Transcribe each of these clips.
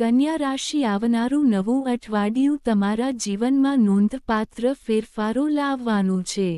કન્યા રાશિ આવનારું નવું અઠવાડિયું તમારા જીવનમાં નોંધપાત્ર ફેરફારો લાવવાનું છે।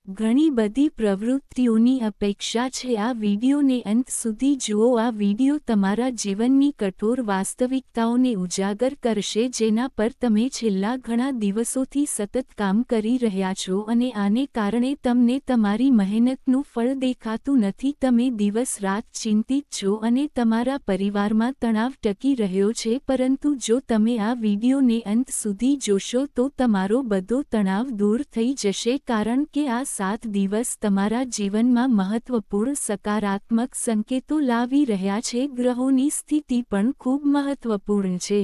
ઘણી બધી પ્રવૃત્તિઓની અપેક્ષા છે। આ વિડિયોને અંત સુધી જુઓ। આ વિડિયો તમારા જીવનની કઠોર વાસ્તવિકતાઓને ઉજાગર કરશે જેના પર તમે છેલ્લા ઘણા દિવસોથી સતત કામ કરી રહ્યા છો અને આને કારણે તમને તમારી મહેનતનું ફળ દેખાતું નથી। તમે દિવસ રાત ચિંતિત છો અને તમારા પરિવારમાં તણાવ ટકી રહ્યો છે, પરંતુ જો તમે આ વિડિયોને અંત સુધી જોશો તો તમારો બધો તણાવ દૂર થઈ જશે, કારણ કે આ 7 દિવસ તમારા જીવનમાં મહત્વપૂર્ણ સકારાત્મક સંકેતો લાવી રહ્યા છે। ગ્રહોની સ્થિતિ પણ ખૂબ મહત્વપૂર્ણ છે।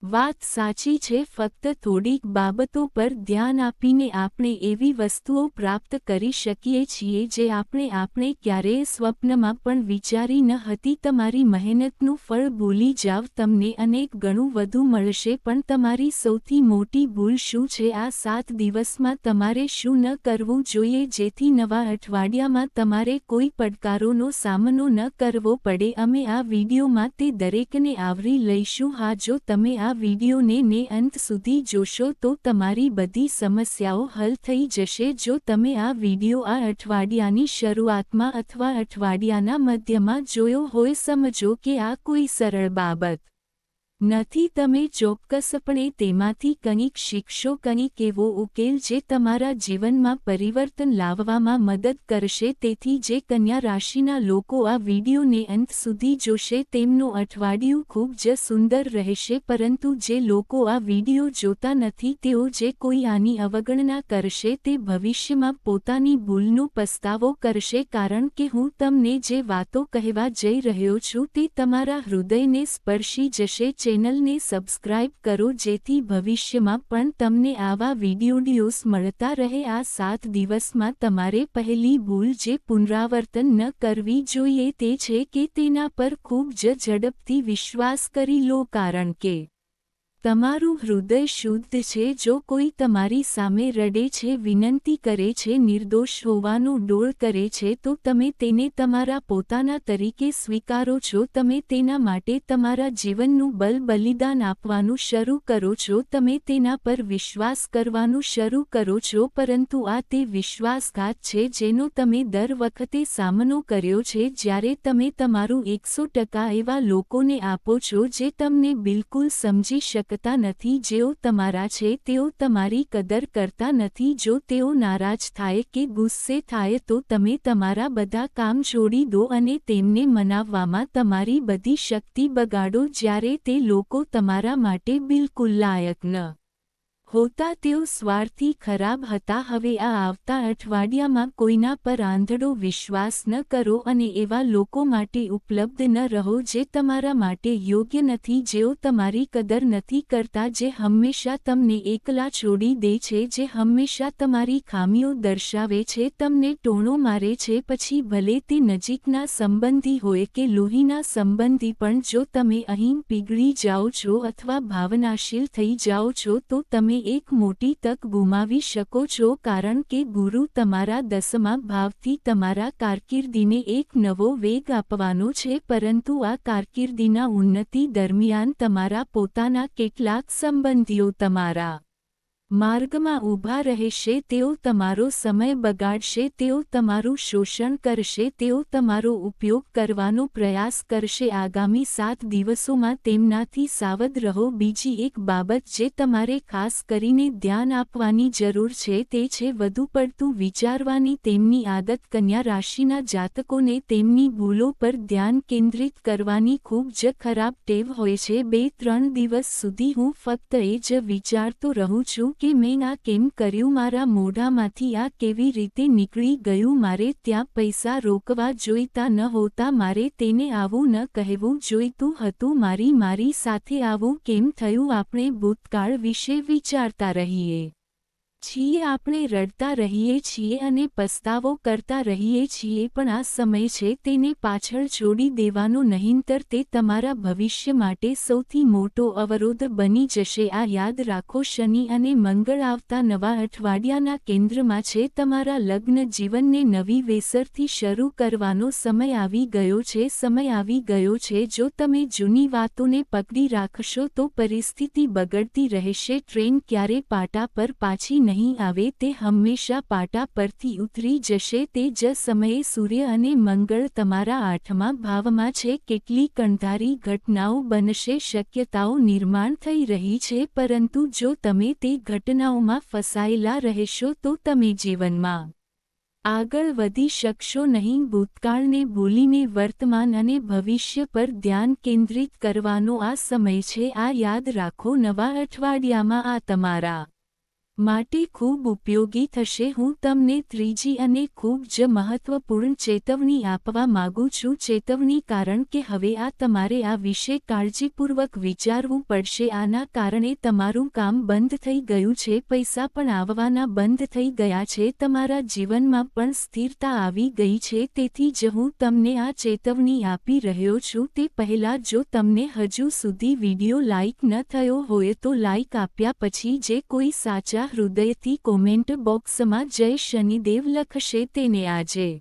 વાત સાચી છે, ફક્ત થોડીક બાબતો પર ધ્યાન આપીને આપણે એવી વસ્તુઓ પ્રાપ્ત કરી શકીએ છીએ જે આપણે ક્યારેય સ્વપ્નમાં પણ વિચારી ન હતી। તમારી મહેનતનું ફળ ભૂલી જાવ, તમને અનેક ગણું વધુ મળશે। પણ તમારી સૌથી મોટી ભૂલ શું છે? આ 7 દિવસમાં તમારે શું ન કરવું જોઈએ જેથી નવા અઠવાડિયામાં તમારે કોઈ પડકારોનો સામનો ન કરવો પડે? અમે આ વિડિયોમાં તે દરેકને આવરી લઈશું। હા, જો તમે આ વિડિયોને અંત સુધી જોશો તો તમારી બધી સમસ્યાઓ હલ થઈ જશે। જો તમે આ વિડિયો આ અઠવાડિયાની શરૂઆતમાં અથવા અઠવાડિયાના મધ્યમાં જોયો હોય, સમજો કે આ કોઈ સરળ બાબત નથી। તમે ચોક્કસપણે તેમાંથી કંઈક શીખશો, કંઈક એવો ઉકેલ જે તમારા જીવનમાં પરિવર્તન લાવવામાં મદદ કરશે। તેથી જે કન્યા રાશિના લોકો આ વિડિયોને અંત સુધી જોશે તેમનું અઠવાડિયું ખૂબ જ સુંદર રહેશે, પરંતુ જે લોકો આ વિડિયો જોતા નથી તેઓ જે કોઈ આની અવગણના કરશે તે ભવિષ્યમાં પોતાની ભૂલનો પસ્તાવો કરશે, કારણ કે હું તમને જે વાતો કહેવા જઈ રહ્યો છું તે તમારા હૃદયને સ્પર્શી જશે। ચેનલને સબસ્ક્રાઇબ કરો જેથી ભવિષ્યમાં પણ તમને આવા વિડિયોઝ મળતા રહે। આ 7 દિવસમાં તમારે પહેલી ભૂલ જે પુનરાવર્તન ન કરવી જોઈએ તે છે કે તેના પર ખૂબ જ ઝડપથી વિશ્વાસ કરી લો, કારણ કે તમારું હૃદય શુદ્ધ છે। જો કોઈ તમારી સામે રડે છે, વિનંતી કરે છે, નિર્દોષ હોવાનો ડોળ કરે છે તો તમે તેને તમારા પોતાના તરીકે સ્વીકારો છો। તમે તેના માટે તમારા જીવનનું બલિદાન આપવાનું શરૂ કરો છો, તમે તેના પર વિશ્વાસ કરવાનું શરૂ કરો છો, પરંતુ આ તે વિશ્વાસઘાત છે જેનો તમે દર વખતે સામનો કર્યો છે જ્યારે તમે તમારું 100% એવા લોકોને આપો છો જે તમને બિલકુલ સમજી શકતા નથી। જેઓ તમારા છે તેઓ તમારી કદર કરતા નથી। જો તેઓ નારાજ થાય કે ગુસ્સે થાય તો તમે તમારા બધા કામ છોડી દો અને તેમને મનાવવામાં તમારી બધી શક્તિ બગાડો જ્યારે તે લોકો તમારા માટે બિલકુલ લાયક ન હોતા। તેઓ સ્વાર્થી ખરાબ હતા। હવે આ આવતા અઠવાડિયામાં કોઈના પર આંધળો વિશ્વાસ ન કરો અને એવા લોકો માટે ઉપલબ્ધ ન રહો જે તમારા માટે યોગ્ય નથી, જેઓ તમારી કદર નથી કરતા, જે હંમેશા તમને એકલા છોડી દે છે, જે હંમેશા તમારી ખામીઓ દર્શાવે છે, તમને ટોણો મારે છે, પછી ભલે તે નજીકના સંબંધી હોય કે લોહીના સંબંધી પણ। જો તમે અહીં પીગળી જાઓ છો અથવા ભાવનાશીલ થઈ જાઓ છો તો તમે એક મોટી તક ગુમાવી શકો છો, કારણ કે ગુરુ તમારા 10મા ભાવથી તમારા કારકિર્દીને એક નવો વેગ આપવાનો છે, પરંતુ આ કારકિર્દીના ઉન્નતિ દરમિયાન તમારા પોતાના કેટલાક સંબંધીઓ તમારા માર્ગમાં ઊભા રહેશે। તેઓ તમારો સમય બગાડશે, તેઓ તમારું શોષણ કરશે, તેઓ તમારો ઉપયોગ કરવાનો પ્રયાસ કરશે। આગામી 7 દિવસોમાં તેમનાથી સાવધ રહો। બીજી એક બાબત જે તમારે ખાસ કરીને ધ્યાન આપવાની જરૂર છે તે છે વધુ પડતું વિચારવાની તેમની આદત। કન્યા રાશિના જાતકોને તેમની ભૂલો પર ધ્યાન કેન્દ્રિત કરવાની ખૂબ જ ખરાબ ટેવ હોય છે। 2-3 દિવસ સુધી હું ફક્ત એ જ વિચારતો રહું છું કે મેં આ કેમ કર્યું, મારા મોઢામાંથી આ કેવી રીતે નીકળી ગયું, મારે ત્યાં પૈસા રોકવા જોઈતા ન હોતા, મારે તેને આવું ન કહેવું જોઈતું હતું, મારી સાથે આવું કેમ થયું। આપણે ભૂતકાળ વિશે વિચારતા રહીએ છીએ, આપણે રડતા રહીએ છીએ અને પસ્તાવો કરતા રહીએ છીએ, પણ આ સમય છે તેને પાછળ છોડી દેવાનો, નહીંતર તે તમારા ભવિષ્ય માટે સૌથી મોટો અવરોધ બની જશે. આ યાદ રાખો, શનિ અને મંગળ આવતા નવા અઠવાડિયાના કેન્દ્રમાં છે. તમારા લગ્ન જીવનને નવી વેસરથી શરૂ કરવાનો સમય આવી ગયો છે. સમય આવી ગયો છે. જો તમે જૂની વાતોને પકડી રાખશો તો પરિસ્થિતિ બગડતી રહેશે. ટ્રેન ક્યારે પાટા પર પાછી નહીં આવે, તે હંમેશા પાટા પરથી ઉતરી જશે. તે જ સમયે સૂર્ય અને મંગળ તમારા 8મા ભાવમાં છે. કેટલીક અણધારી ઘટનાઓ બનશે, શક્યતાઓ નિર્માણ થઈ રહી છે, પરંતુ જો તમે તે ઘટનાઓમાં ફસાયેલા રહેશો તો તમે જીવનમાં આગળ વધી શકશો નહીં. ભૂતકાળને ભૂલીને વર્તમાન અને ભવિષ્ય પર ધ્યાન કેન્દ્રિત કરવાનો આ સમય છે. આ યાદ રાખો, નવા અઠવાડિયામાં આ તમારા માટે ખૂબ ઉપયોગી થશે. હું તમને ત્રીજી અને ખૂબ જ મહત્વપૂર્ણ ચેતવણી આપવા માંગુ છું. ચેતવણી, કારણ કે હવે આ તમારે આ વિશે કાળજીપૂર્વક વિચારવું પડશે. આના કારણે તમારું કામ બંધ થઈ ગયું છે, પૈસા પણ આવવાના બંધ થઈ ગયા છે, તમારા જીવનમાં પણ સ્થિરતા આવી ગઈ છે. તેથી જ હું તમને આ ચેતવણી આપી રહ્યો છું. તે પહેલાં, જો તમને હજુ સુધી વિડિયો લાઇક ન થયો હોય તો લાઇક આપ્યા પછી જે કોઈ સાચા હૃદયથી કોમેન્ટ બોક્સમાં જય શનિદેવ લખશે તેને આજે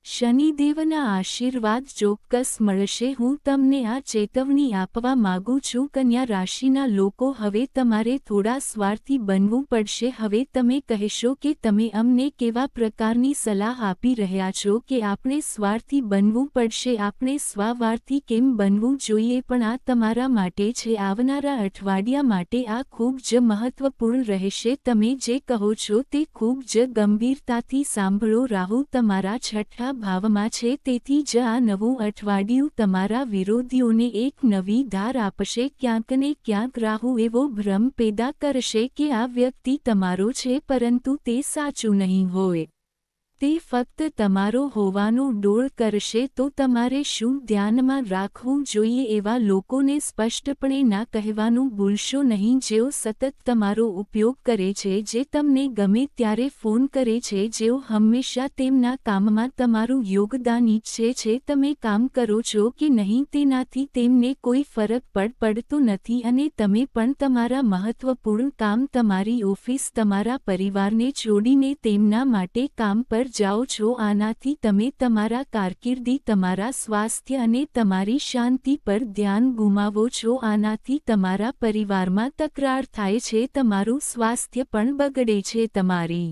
શનિદેવના આશીર્વાદ ચોક્કસ મળશે. હું તમને આ ચેતવણી આપવા માંગુ છું. કન્યા રાશિના લોકો, હવે તમારે થોડા સ્વાર્થી બનવું પડશે. હવે તમે કહેશો કે તમે અમને કેવા પ્રકારની સલાહ આપી રહ્યા છો કે આપણે સ્વાર્થી બનવું પડશે, આપણે સ્વાર્થી કેમ બનવું જોઈએ? પણ આ તમારા માટે છે. આવનારા અઠવાડિયા માટે આ ખૂબ જ મહત્વપૂર્ણ રહેશે. તમે જે કહો છો તે ખૂબ જ ગંભીરતાથી સાંભળો. રાહુ તમારા 6ઠા ભાવમાં છે, તેથી જ આ નવું અઠવાડિયું તમારા વિરોધીઓને એક નવી ધાર આપશે. ક્યાંક ને ક્યાંક રાહુ એવો ભ્રમ પેદા કરશે કે આ વ્યક્તિ તમારો છે, પરંતુ તે સાચું નહીં હોય. તે ફક્ત તમારો હોવાનો ડોળ કરશે. તો તમારે શું ધ્યાનમાં રાખવું જોઈએ? એવા લોકોને સ્પષ્ટપણે ના કહેવાનું ભૂલશો નહીં, જેઓ સતત તમારો ઉપયોગ કરે છે, જે તમને ગમે ત્યારે ફોન કરે છે, જેઓ હંમેશા તેમના કામમાં તમારું યોગદાન ઈચ્છે છે. તમે કામ કરો છો કે નહીં તેનાથી તેમને કોઈ ફરક પડતો નથી, અને તમે પણ તમારા મહત્વપૂર્ણ કામ, તમારી ઓફિસ, તમારા પરિવારને છોડીને તેમના માટે કામ પર જાઓ છો. આનાથી તમે તમારા કારકિર્દી, તમારા સ્વાસ્થ્ય અને તમારી શાંતિ પર ધ્યાન ગુમાવો છો. આનાથી તમારા પરિવારમાં તકરાર થાય છે, તમારું સ્વાસ્થ્ય પણ બગડે છે. તમારી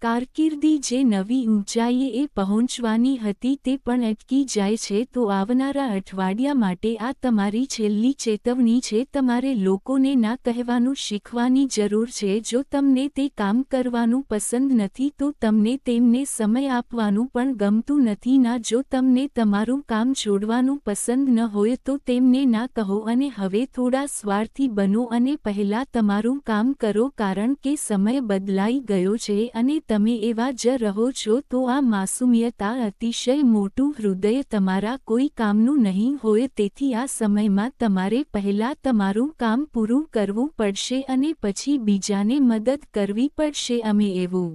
કારકિર્દી જે નવી ઊંચાઈએ પહોંચવાની હતી તે પણ અટકી જાય છે. તો આવનારા અઠવાડિયા માટે આ તમારી છેલ્લી ચેતવણી છે. તમારે લોકોને ના કહેવાનું શીખવાની જરૂર છે. જો તમને તે કામ કરવાનું પસંદ નથી તો તમને તેમને સમય આપવાનું પણ ગમતું નથી. ના, જો તમને તમારું કામ છોડવાનું પસંદ ન હોય તો તેમને ના કહો અને હવે થોડા સ્વાર્થી બનો અને પહેલા તમારું કામ કરો, કારણ કે સમય બદલાઈ ગયો છે અને તમે એવા જ રહો છો. તો આ માસુમિયત, આ અતિશય મોટું હૃદય તમારા કોઈ કામનું નહીં હોય. તેથી આ સમયમાં તમારે પહેલા તમારું કામ પૂરું કરવું પડશે અને પછી બીજાને મદદ કરવી પડશે. અમે એવું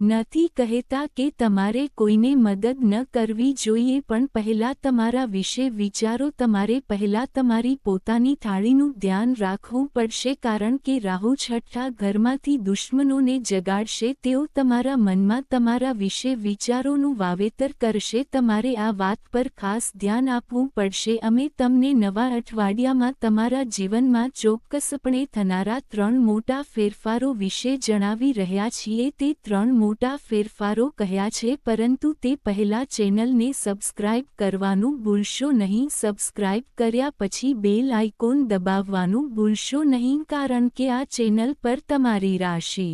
નથી કહેતા કે તમારે કોઈને મદદ ન કરવી જોઈએ, પણ પહેલા તમારા વિશે વિચારો. તમારે પહેલા તમારી પોતાની થાળીનું ધ્યાન રાખવું પડશે, કારણ કે રાહુ 6ઠા ઘરમાંથી દુશ્મનોને જગાડશે. તેઓ તમારા મનમાં તમારા વિશે વિચારોનું વાવેતર કરશે. તમારે આ વાત પર ખાસ ધ્યાન આપવું પડશે. અમે તમને નવા અઠવાડિયામાં તમારા જીવનમાં ચોક્કસપણે થનારા 3 મોટા ફેરફારો વિશે જણાવી રહ્યા છીએ. તે 3 મોટા ફેરફારો કયા છે? પરંતુ તે પહેલા ચેનલને સબસ્ક્રાઇબ કરવાનું ભૂલશો નહીં. સબસ્ક્રાઇબ કર્યા પછી બેલ આઇકોન દબાવવાનું ભૂલશો નહીં, કારણ કે આ ચેનલ પર તમારી રાશિ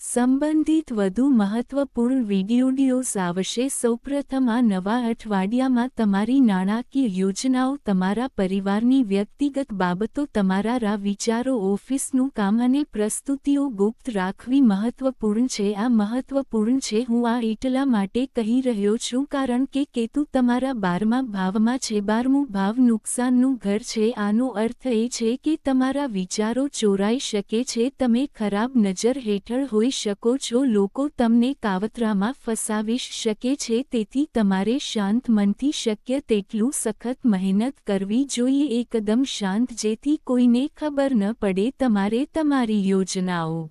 સંબંધિત વધુ મહત્વપૂર્ણ વિડીયોઝ આવશે. સૌપ્રથમ આ નવા અઠવાડિયામાં તમારી નાણાકીય યોજનાઓ, તમારા પરિવારની વ્યક્તિગત બાબતો, તમારા વિચારો, ઓફિસનું કામ અને પ્રસ્તુતિઓ ગુપ્ત રાખવી મહત્વપૂર્ણ છે. આ મહત્વપૂર્ણ છે. હું આ એટલા માટે કહી રહ્યો છું કારણ કે કેતુ તમારા 12મા ભાવમાં છે. 12મું ભાવ નુકસાનનું ઘર છે. આનો અર્થ એ છે કે તમારા વિચારો ચોરાઈ શકે છે. તમે ખરાબ નજર હેઠળ હોઈ શકો છો. લોકો તમને કાવતરામાં ફસાવી શકે છે. તેથી તમારે શાંત મનથી શક્ય તેટલું સખત મહેનત કરવી જોઈએ. એકદમ શાંત, જેથી કોઈને ખબર ન પડે. તમારે તમારી યોજનાઓ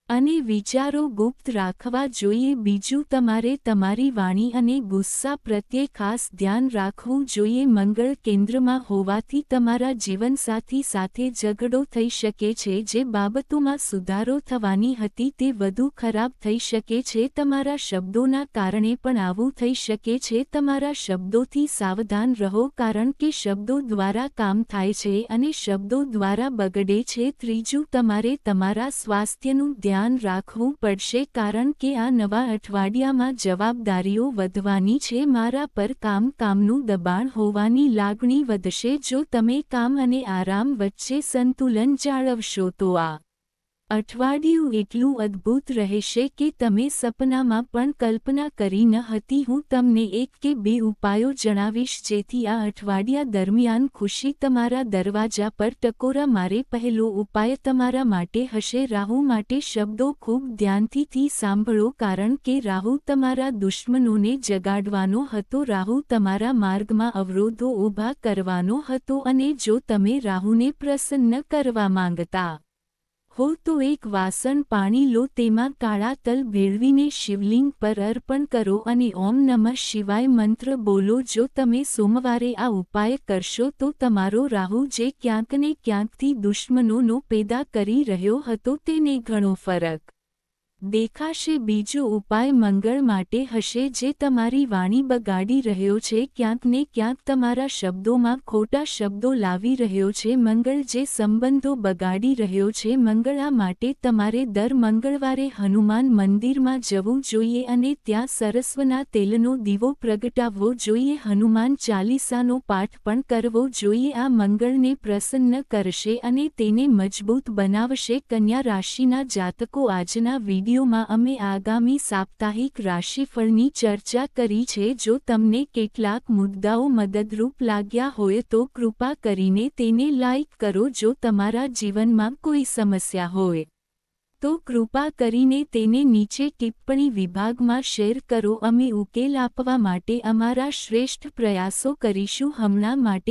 અને વિચારો ગુપ્ત રાખવા જોઈએ. બીજું, તમારે તમારી વાણી અને ગુસ્સા પ્રત્યે ખાસ ધ્યાન રાખવું જોઈએ. મંગળ કેન્દ્રમાં હોવાથી તમારા જીવનસાથી સાથે ઝઘડો થઈ શકે છે. જે બાબતોમાં સુધારો થવાની હતી તે વધુ ખરાબ થઈ શકે છે. તમારા શબ્દોના કારણે પણ આવું થઈ શકે છે. તમારા શબ્દોથી સાવધાન રહો કારણ કે શબ્દો દ્વારા કામ થાય છે અને શબ્દો દ્વારા બગડે છે. ત્રીજું, તમારે તમારા સ્વાસ્થ્યનું ધ્યાન રાખવું પડશે કારણ કે આ નવા અઠવાડિયામાં જવાબદારીઓ વધવાની છે. મારા પર કામનું દબાણ હોવાની લાગણી વધશે. જો તમે કામ અને આરામ વચ્ચે સંતુલન જાળવશો તો આ અઠવાડિયું એટલું અદ્ભુત રહેશે કે તમે સપનામાં પણ કલ્પના કરી ન હતી. હું તમને 1 કે 2 ઉપાયો જણાવીશ જેથી આ અઠવાડિયા દરમિયાન ખુશી તમારા દરવાજા પર ટકોરા મારે. પહેલો ઉપાય તમારા માટે હશે રાહુ માટે. શબ્દો ખૂબ ધ્યાનથી સાંભળો કારણ કે રાહુ તમારા દુશ્મનોને જગાડવાનો હતો. રાહુ તમારા માર્ગમાં અવરોધો ઊભા કરવાનો હતો અને જો તમે રાહુને પ્રસન્ન કરવા માંગતા હો તો એક વાસણ પાણી લો, તેમાં કાળા તલ ભેળવીને શિવલિંગ પર અર્પણ કરો અને ઓમ નમઃ શિવાય મંત્ર બોલો. જો તમે સોમવારે આ ઉપાય કરશો તો તમારો રાહુ જે ક્યાંક ને ક્યાંકથી દુશ્મનોનો પેદા કરી રહ્યો હતો તેને ઘણો ફરક દેખાશે. બીજો ઉપાય મંગળ માટે હશે જે તમારી વાણી બગાડી રહ્યો છે. ક્યાંક ને ક્યાંક તમારા શબ્દોમાં ખોટા શબ્દો લાવી રહ્યો છે. મંગળ જે સંબંધો બગાડી રહ્યો છે. મંગળ આ માટે તમારે દર મંગળવારે હનુમાન મંદિરમાં જવું જોઈએ અને ત્યાં સરસવના તેલનો દીવો પ્રગટાવવો જોઈએ. હનુમાન ચાલીસાનો પાઠ પણ કરવો જોઈએ. આ મંગળને પ્રસન્ન કરશે અને તેને મજબૂત બનાવશે. કન્યા રાશિના જાતકો, આજના વિડીયોમાં અમે આગામી સાપ્તાહિક રાશિફળની ચર્ચા કરી છે. જો તમને કેટલાક મુદ્દાઓ મદદરૂપ લાગ્યા હોય તો કૃપા કરીને તેને લાઇક કરો. જો તમારા જીવનમાં કોઈ સમસ્યા હોય તો કૃપા કરીને તેને નીચે ટિપ્પણી વિભાગમાં શેર કરો. અમે ઉકેલ આપવા માટે અમારા શ્રેષ્ઠ પ્રયાસો કરીશું. હમણાં માટે